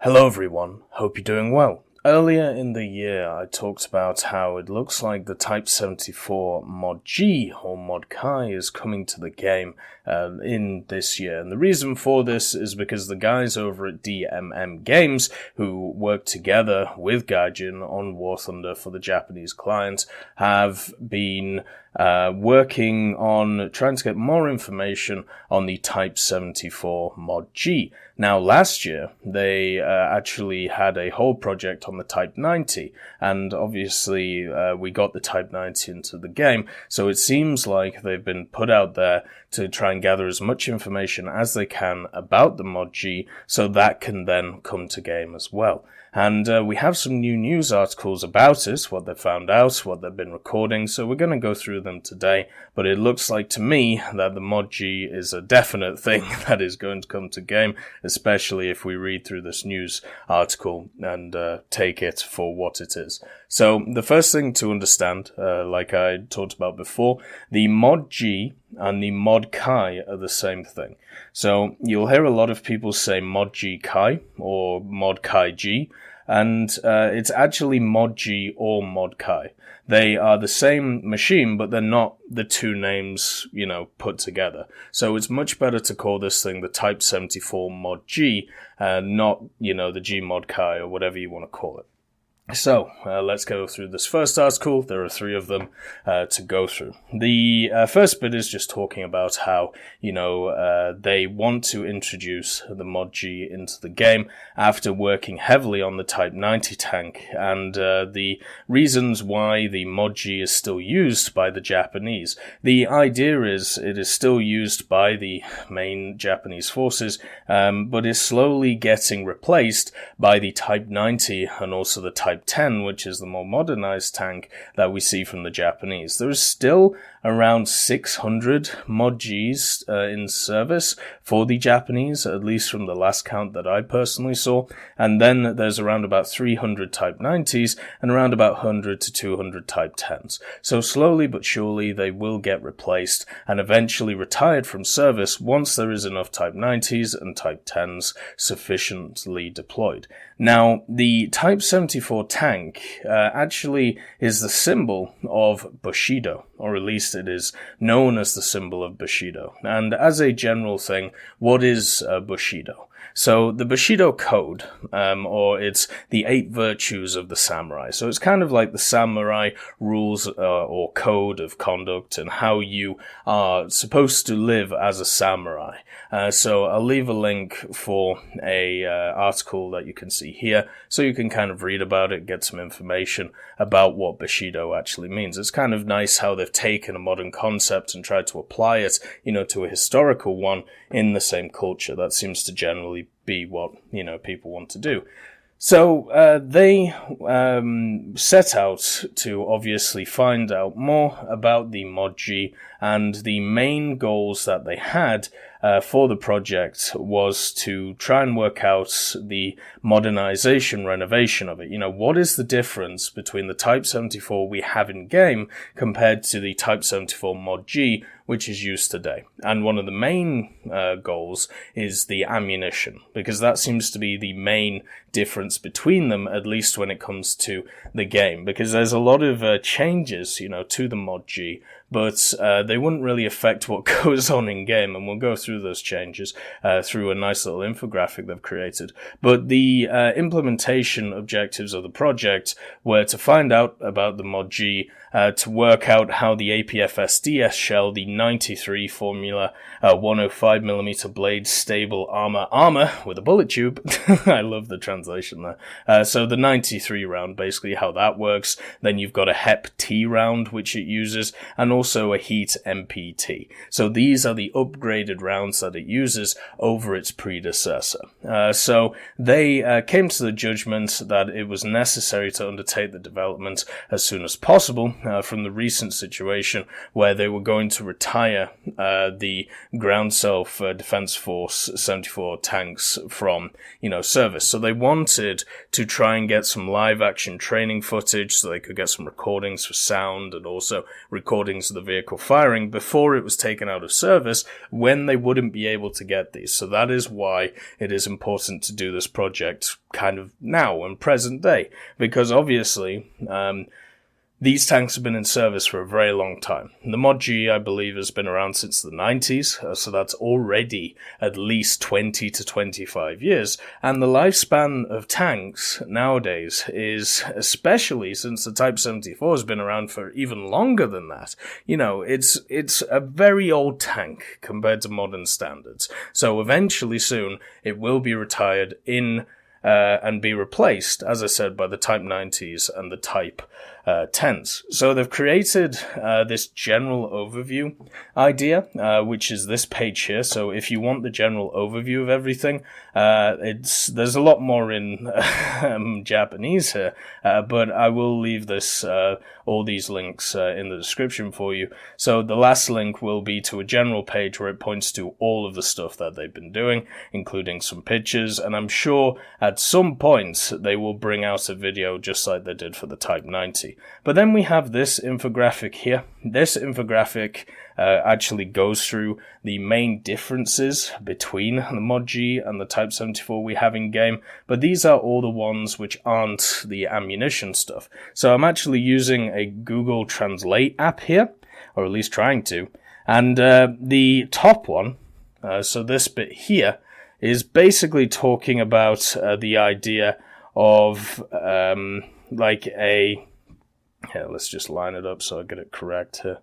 Hello everyone, hope you're doing well. Earlier in the year I talked about how it looks like the Type 74 Mod G or Mod Chi is coming to the game in this year. And the reason for this is because the guys over at DMM Games, who work together with Gaijin on War Thunder for the Japanese client, have been working on trying to get more information on the Type 74 Mod G. Now, last year, they actually had a whole project on the Type 90, and obviously we got the Type 90 into the game, so it seems like they've been put out there to try and gather as much information as they can about the Mod G, so that can then come to game as well. And we have some new news articles about it, what they've found out, what they've been recording, so we're going to go through them today. But it looks like to me that the Mod G is a definite thing that is going to come to game, especially if we read through this news article and take it for what it is. So the first thing to understand, like I talked about before, the Mod G and the Mod Chi are the same thing. So you'll hear a lot of people say Mod G Chi or Mod Chi G, and it's actually Mod G or Mod Chi. They are the same machine, but they're not the two names, put together. So it's much better to call this thing the Type 74 Mod G, not, the G Mod Chi or whatever you want to call it. So, let's go through this first article. There are 3 of them to go through. The first bit is just talking about how, they want to introduce the Mod G into the game after working heavily on the Type 90 tank, and the reasons why the Mod G is still used by the Japanese. The idea is it is still used by the main Japanese forces, but is slowly getting replaced by the Type 90 and also the Type 10, which is the more modernized tank that we see from the Japanese. There's still around 600 Mod Gs in service for the Japanese, at least from the last count that I personally saw, and then there's around about 300 Type 90s and around about 100 to 200 Type 10s. So slowly but surely they will get replaced and eventually retired from service once there is enough Type 90s and Type 10s sufficiently deployed. Now, the Type 74 tank actually is the symbol of Bushido, or at least it is known as the symbol of Bushido. And as a general thing, what is Bushido? So the Bushido Code, or it's the 8 virtues of the samurai. So it's kind of like the samurai rules or code of conduct and how you are supposed to live as a samurai. So I'll leave a link for a article that you can see here, so you can kind of read about it, get some information about what Bushido actually means. It's kind of nice how they've taken a modern concept and tried to apply it, to a historical one in the same culture. That seems to generally be what, people want to do. So they set out to obviously find out more about the Mod G, and the main goals that they had for the project was to try and work out the modernization, renovation of it. What is the difference between the Type 74 we have in game compared to the Type 74 Mod G, which is used today? And one of the main goals is the ammunition, because that seems to be the main difference between them, at least when it comes to the game, because there's a lot of changes, to the Mod G, but they wouldn't really affect what goes on in game, and we'll go through those changes through a nice little infographic they've created. But the implementation objectives of the project were to find out about the Mod G, to work out how the APFSDS shell, the 93 Formula 105mm blade stable armor with a bullet tube. I love the translation there. So the 93 round, basically how that works. Then you've got a HEP-T round, which it uses, and also a Heat MPT. So these are the upgraded rounds that it uses over its predecessor. So they came to the judgment that it was necessary to undertake the development as soon as possible from the recent situation where they were going to retire the ground self-defense force 74 tanks from, service. So they wanted to try and get some live action training footage so they could get some recordings for sound and also recordings of the vehicle firing before it was taken out of service when they wouldn't be able to get these. So that is why it is important to do this project kind of now and present day, because obviously these tanks have been in service for a very long time. The Mod G, I believe, has been around since the 90s, so that's already at least 20 to 25 years. And the lifespan of tanks nowadays is, especially since the Type 74 has been around for even longer than that, it's a very old tank compared to modern standards. So eventually soon it will be retired and be replaced, as I said, by the Type 90s and the Type 10s. So they've created this general overview idea, which is this page here. So if you want the general overview of everything, there's a lot more in Japanese here, but I will leave all these links in the description for you. So the last link will be to a general page where it points to all of the stuff that they've been doing, including some pictures, and I'm sure at some point they will bring out a video just like they did for the Type 90. But then we have this infographic here. This infographic actually goes through the main differences between the Mod G and the Type 74 we have in game, but these are all the ones which aren't the ammunition stuff. So I'm actually using a Google Translate app here, or at least trying to, and the top one, so this bit here, is basically talking about the idea of here, let's just line it up so I get it correct here.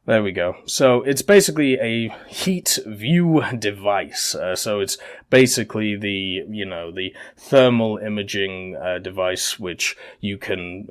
There we go. So it's basically a heat view device. So it's basically the thermal imaging device which you can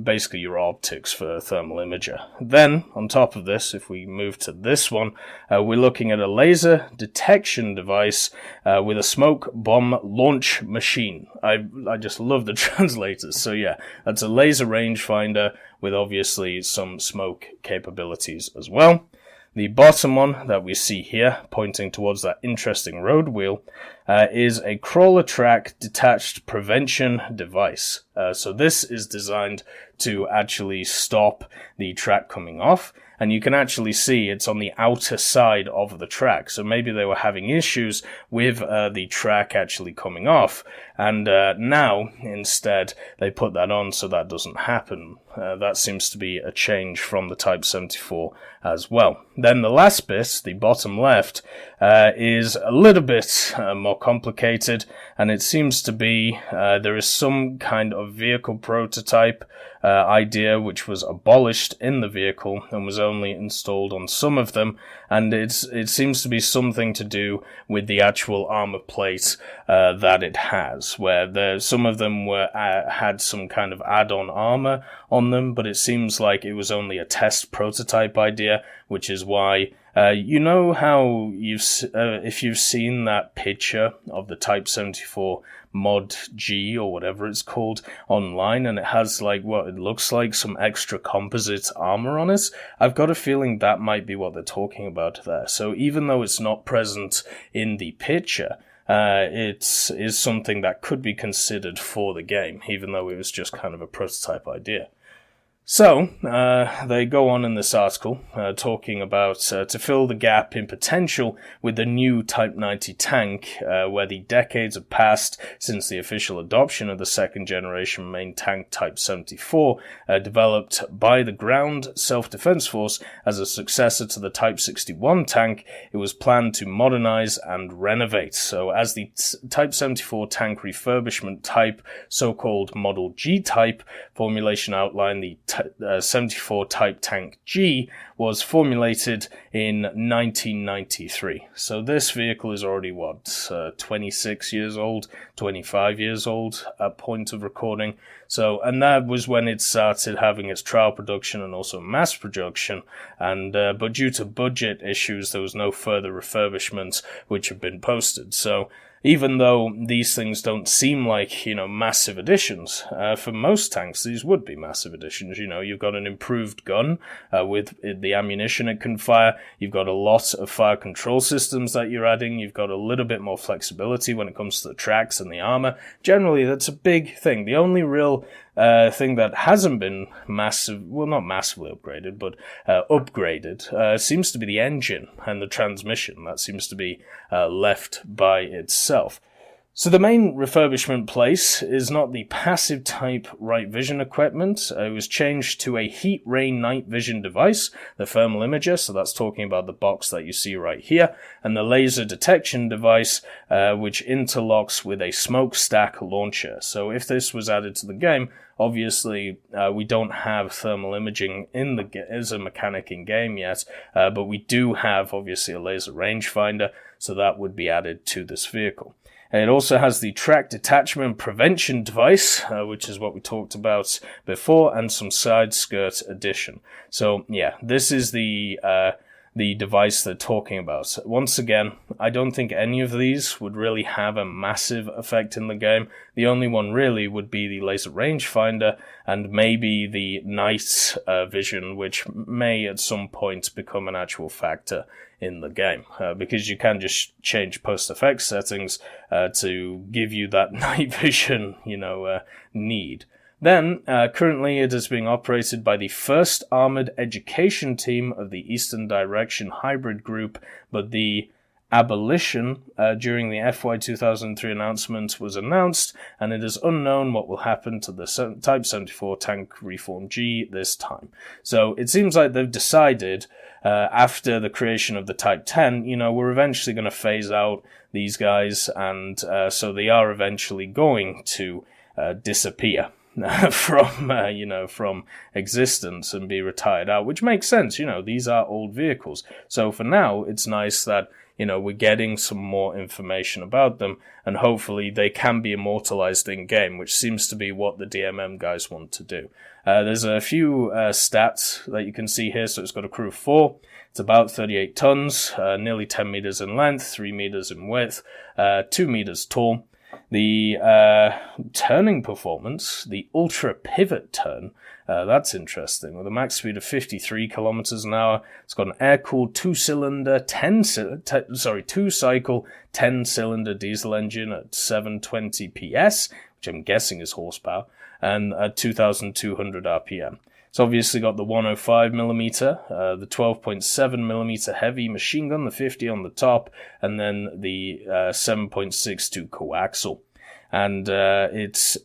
basically your optics for a thermal imager. Then on top of this, if we move to this one, we're looking at a laser detection device with a smoke bomb launch machine. I just love the translators. So yeah, that's a laser rangefinder with obviously some smoke capabilities as well. The bottom one that we see here, pointing towards that interesting road wheel, is a crawler track detached prevention device. So this is designed to actually stop the track coming off, and you can actually see it's on the outer side of the track. So maybe they were having issues with the track actually coming off, and now instead they put that on so that doesn't happen. That seems to be a change from the Type 74 as well. Then the last bit, the bottom left, is a little bit more complicated, and it seems to be there is some kind of vehicle prototype idea which was abolished in the vehicle and was only installed on some of them, and it seems to be something to do with the actual armor plate that it has, where some of them had some kind of add-on armor on them, but it seems like it was only a test prototype idea, which is why you know how if you've seen that picture of the Type 74 Mod G or whatever it's called online, and it has like what it looks like some extra composite armor on it, I've got a feeling that might be what they're talking about there. So even though it's not present in the picture, it is something that could be considered for the game, even though it was just kind of a prototype idea. So, they go on in this article, talking about to fill the gap in potential with the new Type 90 tank, where the decades have passed since the official adoption of the second generation main tank Type 74, developed by the Ground Self-Defense Force as a successor to the Type 61 tank. It was planned to modernize and renovate. So, as the Type 74 tank refurbishment type, so-called Model G type formulation outlined, the 74 Type Tank G was formulated in 1993. So this vehicle is already, 26 years old, 25 years old at point of recording. So, and that was when it started having its trial production and also mass production. And, but due to budget issues, there was no further refurbishments which have been posted. So, even though these things don't seem like, massive additions. For most tanks, these would be massive additions. You've got an improved gun with the ammunition it can fire. You've got a lot of fire control systems that you're adding. You've got a little bit more flexibility when it comes to the tracks and the armor. Generally, that's a big thing. The only real thing that hasn't been not massively upgraded, but upgraded, seems to be the engine and the transmission. That seems to be left by itself. So the main refurbishment place is not the passive type right vision equipment. It was changed to a heat ray night vision device, the thermal imager, so that's talking about the box that you see right here, and the laser detection device, which interlocks with a smokestack launcher. So if this was added to the game, obviously we don't have thermal imaging as a mechanic in game yet, but we do have obviously a laser rangefinder, so that would be added to this vehicle. And it also has the track detachment prevention device, which is what we talked about before, and some side skirt addition. So yeah, this is the device they're talking about. Once again, I don't think any of these would really have a massive effect in the game. The only one really would be the laser rangefinder and maybe the night vision, which may at some point become an actual factor in the game, because you can just change post-effects settings to give you that night vision, need. Then, currently it is being operated by the 1st Armored Education Team of the Eastern Direction Hybrid Group, but the abolition during the FY 2003 announcement was announced, and it is unknown what will happen to the Type 74 Tank Reform G this time. So it seems like they've decided, after the creation of the Type 10, we're eventually going to phase out these guys, and so they are eventually going to disappear from existence and be retired out, which makes sense. These are old vehicles. So for now, it's nice that, we're getting some more information about them, and hopefully they can be immortalized in game, which seems to be what the DMM guys want to do. There's a few stats that you can see here. So it's got a crew of 4. It's about 38 tons, nearly 10 meters in length, 3 meters in width, 2 meters tall. The turning performance, the ultra pivot turn, that's interesting. With a max speed of 53 kilometers an hour, it's got an air-cooled 2-cylinder, 2-cycle, 10-cylinder diesel engine at 720 PS, which I'm guessing is horsepower, and at 2,200 RPM. It's obviously got the 105mm, the 12.7mm heavy machine gun, the 50 on the top, and then the 7.62 coaxial. And it's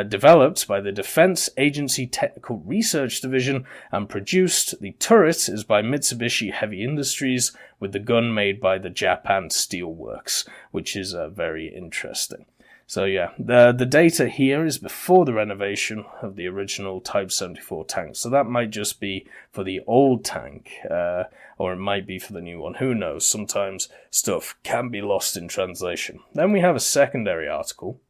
developed by the Defense Agency Technical Research Division and produced. The turret is by Mitsubishi Heavy Industries, with the gun made by the Japan Steel Works, which is very interesting. So yeah, the data here is before the renovation of the original Type 74 tank. So that might just be for the old tank, or it might be for the new one. Who knows? Sometimes stuff can be lost in translation. Then we have a secondary article,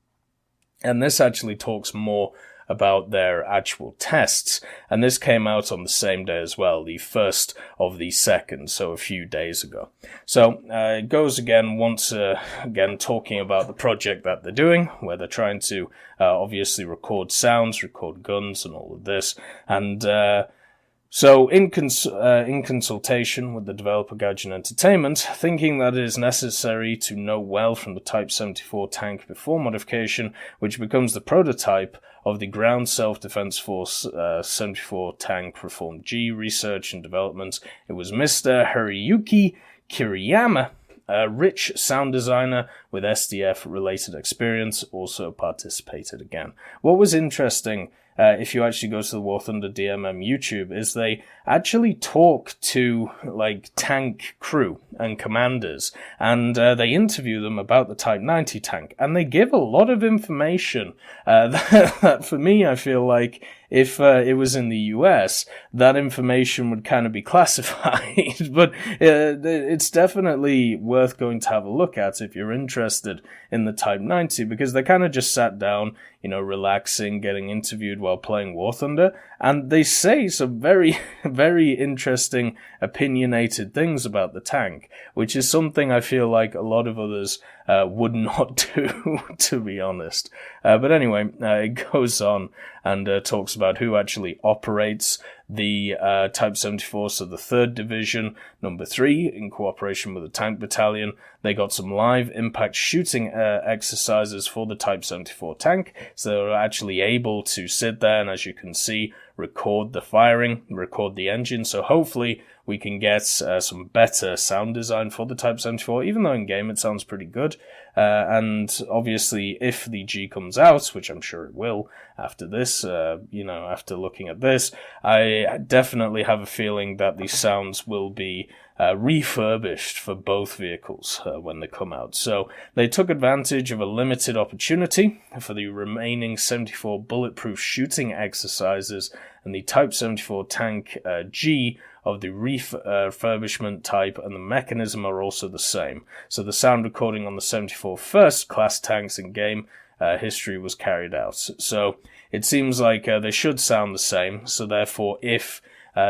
and this actually talks more about their actual tests, and this came out on the same day as well, the 1st of the 2nd, so a few days ago. So it goes again, again talking about the project that they're doing, where they're trying to obviously record sounds, record guns, and all of this, and so in consultation with the developer Gaijin Entertainment, thinking that it is necessary to know well from the Type 74 tank before modification, which becomes the prototype of the Ground Self-Defense Force 74 Tank Reform G research and development, it was Mr. Haruyuki Kiriyama, a rich sound designer with SDF-related experience, also participated again. What was interesting, if you actually go to the War Thunder DMM YouTube, is they actually talk to tank crew and commanders, and they interview them about the Type 90 tank, and they give a lot of information that for me I feel like if it was in the US, that information would kind of be classified. But it's definitely worth going to have a look at if you're interested in the Type 90, because they kind of just sat down, relaxing, getting interviewed while playing War Thunder, and they say some very, very interesting, opinionated things about the tank, which is something I feel like a lot of others would not do, to be honest. But anyway, it goes on and talks about who actually operates the Type 74, so the 3rd Division, number 3, in cooperation with the Tank Battalion. They got some live impact shooting exercises for the Type 74 tank, so they were actually able to sit there and, as you can see, record the firing, record the engine, so hopefully we can get some better sound design for the Type 74, even though in-game it sounds pretty good. And obviously, if the G comes out, which I'm sure it will after this, after looking at this, I definitely have a feeling that the sounds will be refurbished for both vehicles when they come out. So they took advantage of a limited opportunity for the remaining 74 bulletproof shooting exercises, and the Type 74 tank G of the refurbishment type and the mechanism are also the same. So the sound recording on the 74 first class tanks in game history was carried out. So it seems like they should sound the same. So therefore,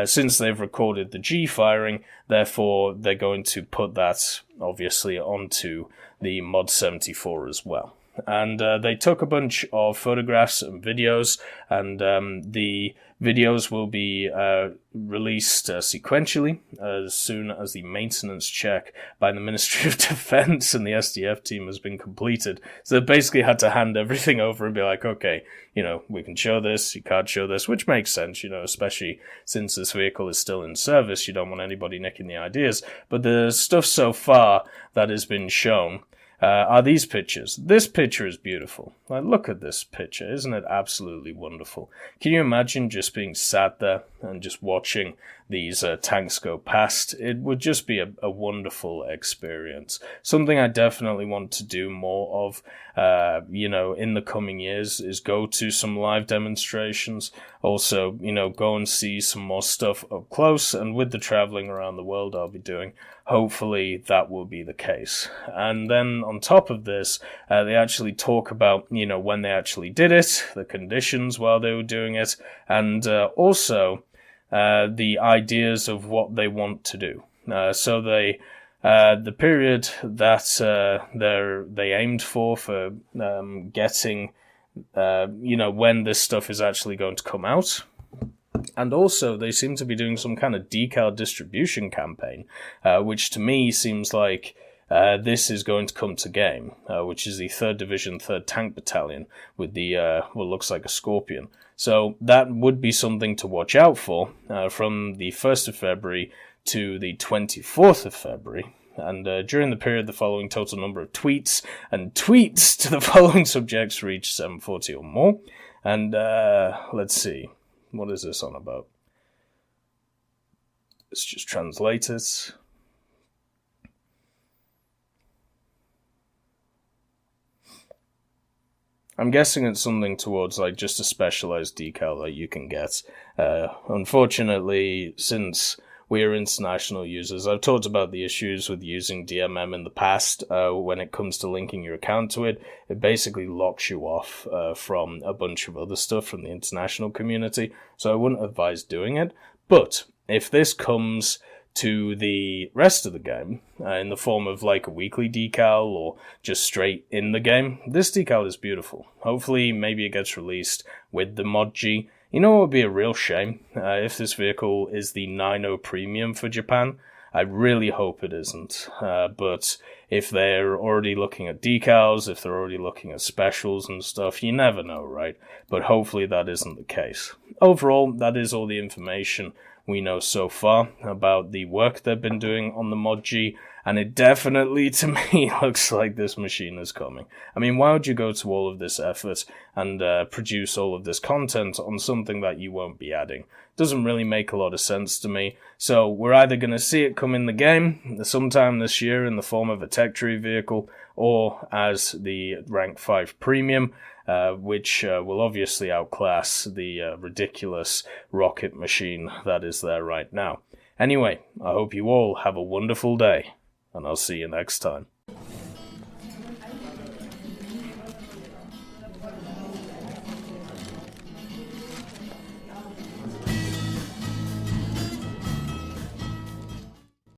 since they've recorded the G firing, therefore they're going to put that obviously onto the Mod 74 as well. And they took a bunch of photographs and videos, and the videos will be released sequentially as soon as the maintenance check by the Ministry of Defense and the SDF team has been completed. So they basically had to hand everything over and be like, okay, we can show this, you can't show this, which makes sense, especially since this vehicle is still in service. You don't want anybody nicking the ideas. But the stuff so far that has been shown are these pictures. This picture is beautiful. Like, look at this picture. Isn't it absolutely wonderful? Can you imagine just being sat there and just watching these tanks go past? It would just be a wonderful experience. Something I definitely want to do more of, in the coming years is go to some live demonstrations. Also, go and see some more stuff up close. And with the traveling around the world I'll be doing, hopefully that will be the case. And then on top of this, they actually talk about, when they actually did it, the conditions while they were doing it, and also the ideas of what they want to do. So the period that they aimed for getting, when this stuff is actually going to come out. And also, they seem to be doing some kind of decal distribution campaign, which to me seems like this is going to come to game, which is the 3rd Division, 3rd Tank Battalion, with the, what looks like a Scorpion. So that would be something to watch out for from the 1st of February to the 24th of February. And during the period, the following total number of tweets to the following subjects reached 740 or more. And let's see. What is this on about? Let's just translate it. I'm guessing it's something towards like just a specialized decal that you can get. Unfortunately, since we are international users, I've talked about the issues with using DMM in the past. When it comes to linking your account to it, it basically locks you off from a bunch of other stuff from the international community. So I wouldn't advise doing it. But if this comes to the rest of the game in the form of like a weekly decal or just straight in the game, this decal is beautiful. Hopefully, maybe it gets released with the Mod G. You know what would be a real shame? If this vehicle is the 9.0 Premium for Japan. I really hope it isn't. But if they're already looking at decals, if they're already looking at specials and stuff, you never know, right? But hopefully that isn't the case. Overall, that is all the information we know so far about the work they've been doing on the Mod G, And it definitely, to me, looks like this machine is coming. I mean, why would you go to all of this effort and produce all of this content on something that you won't be adding? Doesn't really make a lot of sense to me. So we're either going to see it come in the game sometime this year in the form of a tech tree vehicle, or as the rank 5 premium, which will obviously outclass the ridiculous rocket machine that is there right now. Anyway, I hope you all have a wonderful day, and I'll see you next time.